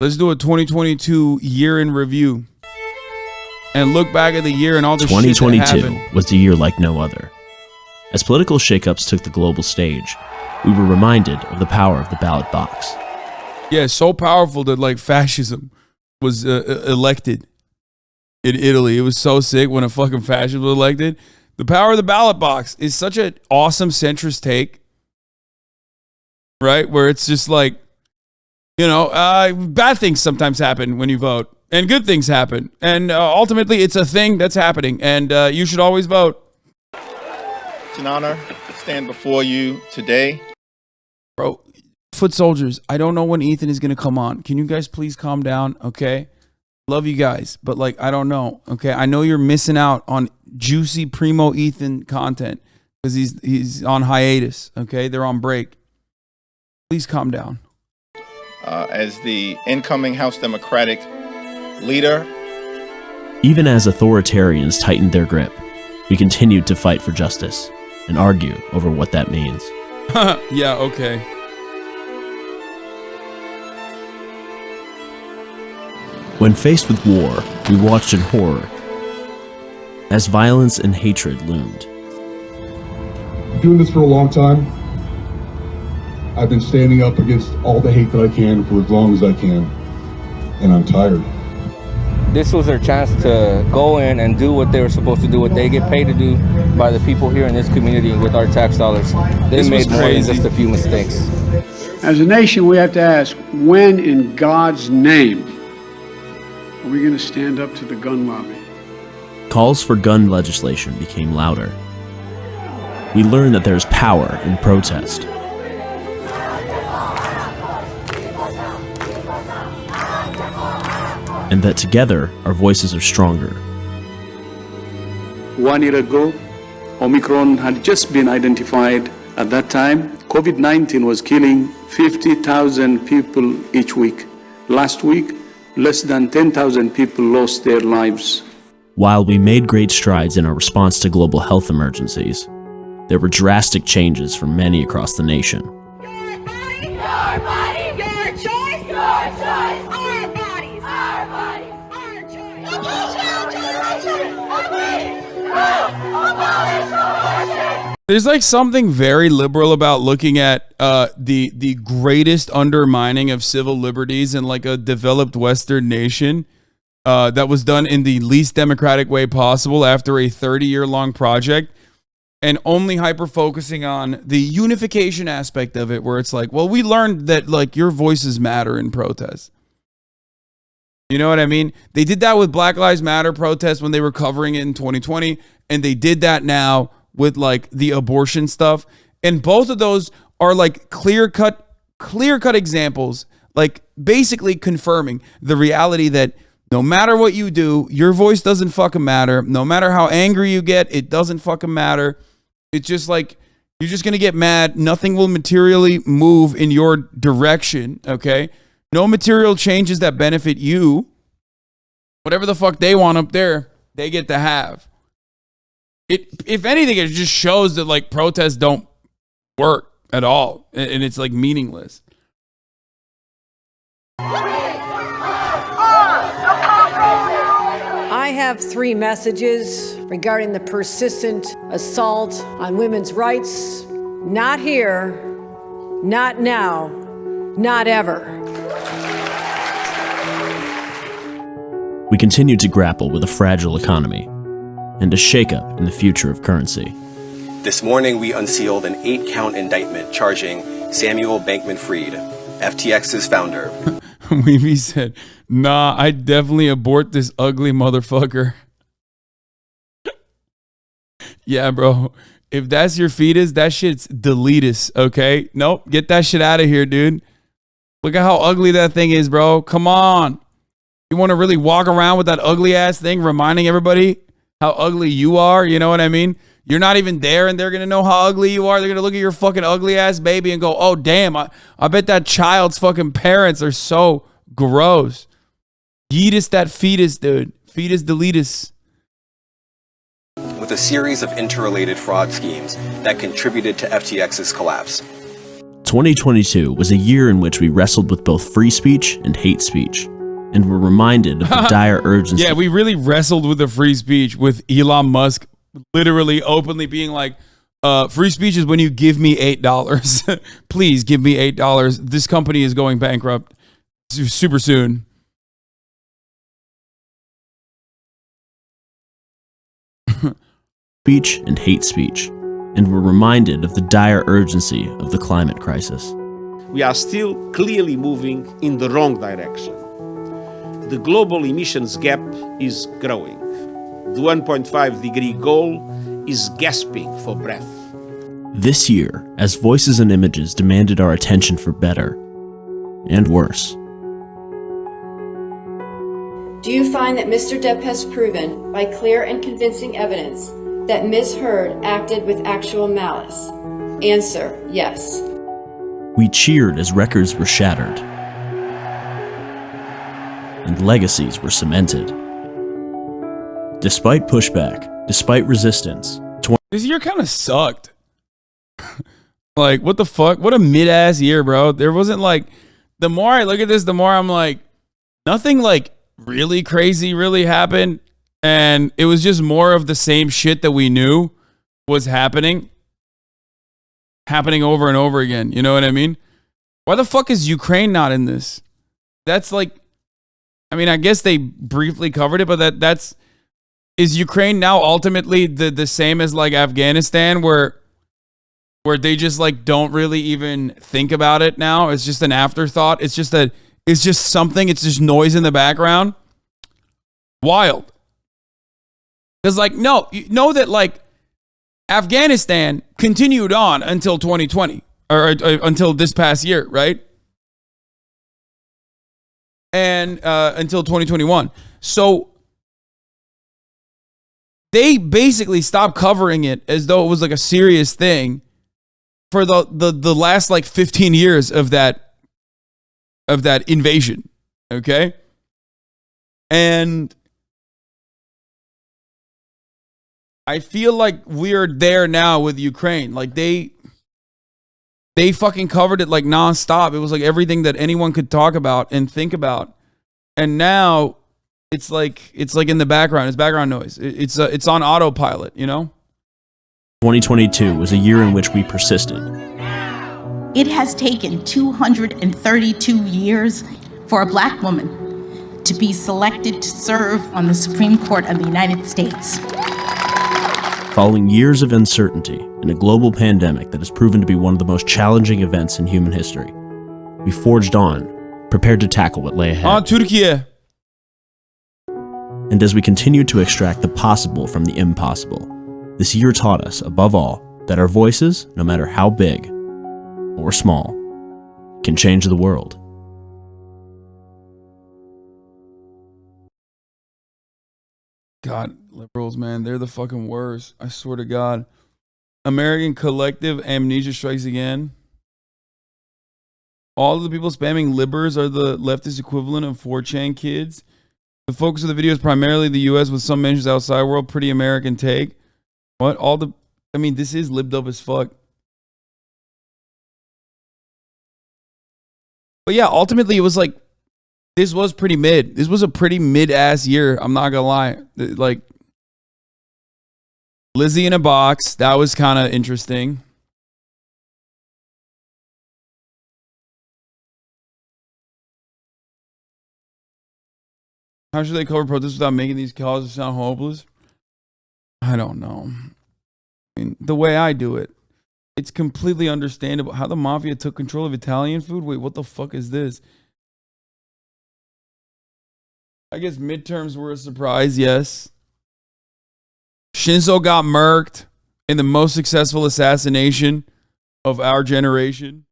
Let's do a 2022 year in review and look back at the year and all the shit that 2022 was a year like no other. As political shakeups took the global stage, we were reminded of the power of the ballot box. Yeah, so powerful that like fascism was elected in Italy. It was so sick when a fucking fascist was elected. The power of the ballot box is such an awesome centrist take, right? Where it's just like, you know, bad things sometimes happen when you vote, and good things happen, and ultimately it's a thing that's happening, and you should always vote. It's an honor to stand before you today. Bro, foot soldiers, I don't know when Ethan is going to come on. Can you guys please calm down, okay? Love you guys, but like, I don't know, okay? I know you're missing out on juicy primo Ethan content because he's on hiatus, okay? They're on break. Please calm down. As the incoming House Democratic leader. Even as authoritarians tightened their grip, we continued to fight for justice and argue over what that means. Yeah, okay. When faced with war, we watched in horror as violence and hatred loomed. Doing this for a long time. I've been standing up against all the hate that I can for as long as I can, and I'm tired. This was their chance to go in and do what they were supposed to do, what they get paid to do by the people here in this community with our tax dollars. They made more than just a few mistakes. As a nation, we have to ask, when in God's name are we going to stand up to the gun lobby? Calls for gun legislation became louder. We learned that there's power in protest. And that together, our voices are stronger. 1 year ago, Omicron had just been identified. At that time, COVID-19 was killing 50,000 people each week. Last week, less than 10,000 people lost their lives. While we made great strides in our response to global health emergencies, there were drastic changes for many across the nation. Your body, your body, your choice, your choice. Our bodies, our bodies, our choice. Abolish generation, abolish abortion. There's like something very liberal about looking at the greatest undermining of civil liberties in like a developed Western nation that was done in the least democratic way possible after a 30-year-long project, and only hyper focusing on the unification aspect of it, where it's like, well, we learned that like your voices matter in protests. You know what I mean? They did that with Black Lives Matter protests when they were covering it in 2020, and they did that now with like the abortion stuff. And both of those are like clear-cut examples, like basically confirming the reality that no matter what you do, your voice doesn't fucking matter. No matter how angry you get, it doesn't fucking matter. It's just like, you're just going to get mad. Nothing will materially move in your direction, okay? No material changes that benefit you. Whatever the fuck they want up there, they get to have. If anything, it just shows that like protests don't work at all, and it's like meaningless. I have 3 messages regarding the persistent assault on women's rights. Not here, not now, not ever. We continued to grapple with a fragile economy and a shakeup in the future of currency. This morning, we unsealed an 8-count indictment charging Samuel Bankman-Fried, FTX's founder. Weavy said, nah, I definitely abort this ugly motherfucker. Yeah, bro. If that's your fetus, that shit's deletus, okay? Nope, get that shit out of here, dude. Look at how ugly that thing is, bro. Come on. You want to really walk around with that ugly ass thing reminding everybody how ugly you are? You know what I mean? You're not even there, and they're going to know how ugly you are. They're going to look at your fucking ugly ass baby and go, oh, damn, I bet that child's fucking parents are so gross. Yeetus that fetus, dude. Fetus deletus. With a series of interrelated fraud schemes that contributed to FTX's collapse. 2022 was a year in which we wrestled with both free speech and hate speech, and were reminded of the dire urgency. Yeah, we really wrestled with the free speech, with Elon Musk literally openly being like, free speech is when you give me $8. Please give me $8. This company is going bankrupt super soon. Speech and hate speech, and were reminded of the dire urgency of the climate crisis. We are still clearly moving in the wrong direction. The global emissions gap is growing. The 1.5 degree goal is gasping for breath. This year, as voices and images demanded our attention for better and worse. Do you find that Mr. Depp has proven, by clear and convincing evidence, that Ms. Heard acted with actual malice? Answer, yes. We cheered as records were shattered and legacies were cemented. Despite pushback, despite resistance, this year kind of sucked. Like, what the fuck? What a mid-ass year, bro. There wasn't like, the more I look at this, the more I'm like, nothing like really crazy really happened. And it was just more of the same shit that we knew was happening over and over again. You know what I mean? Why the fuck is Ukraine not in this? That's like, I mean, I guess they briefly covered it, but is Ukraine now ultimately the same as like Afghanistan, where they just like don't really even think about it now? It's just an afterthought. It's just something. It's just noise in the background. Wild. Because, like, no, you know that, like, Afghanistan continued on until 2020, or until this past year, right? And until 2021. So they basically stopped covering it as though it was, like, a serious thing for the last, like, 15 years of that invasion, okay? And I feel like we're there now with Ukraine. Like they fucking covered it like nonstop. It was like everything that anyone could talk about and think about. And now it's like in the background. It's background noise. It's on autopilot, you know? 2022 was a year in which we persisted. It has taken 232 years for a Black woman to be selected to serve on the Supreme Court of the United States. Following years of uncertainty and a global pandemic that has proven to be one of the most challenging events in human history, we forged on, prepared to tackle what lay ahead. Turkey. And as we continued to extract the possible from the impossible, this year taught us, above all, that our voices, no matter how big or small, can change the world. God, liberals, man, they're the fucking worst. I swear to God. American collective amnesia strikes again. All of the people spamming libbers are the leftist equivalent of 4chan kids. The focus of the video is primarily the U.S. with some mentions outside world. Pretty American take. What? This is libbed up as fuck. But yeah, ultimately it was like, this was pretty mid. This was a pretty mid-ass year. I'm not gonna lie. Like, Lizzie in a box. That was kind of interesting. How should they cover protests without making these causes sound hopeless? I don't know. I mean, the way I do it, it's completely understandable. How the mafia took control of Italian food? Wait, what the fuck is this? I guess midterms were a surprise, yes. Shinzo got murked in the most successful assassination of our generation.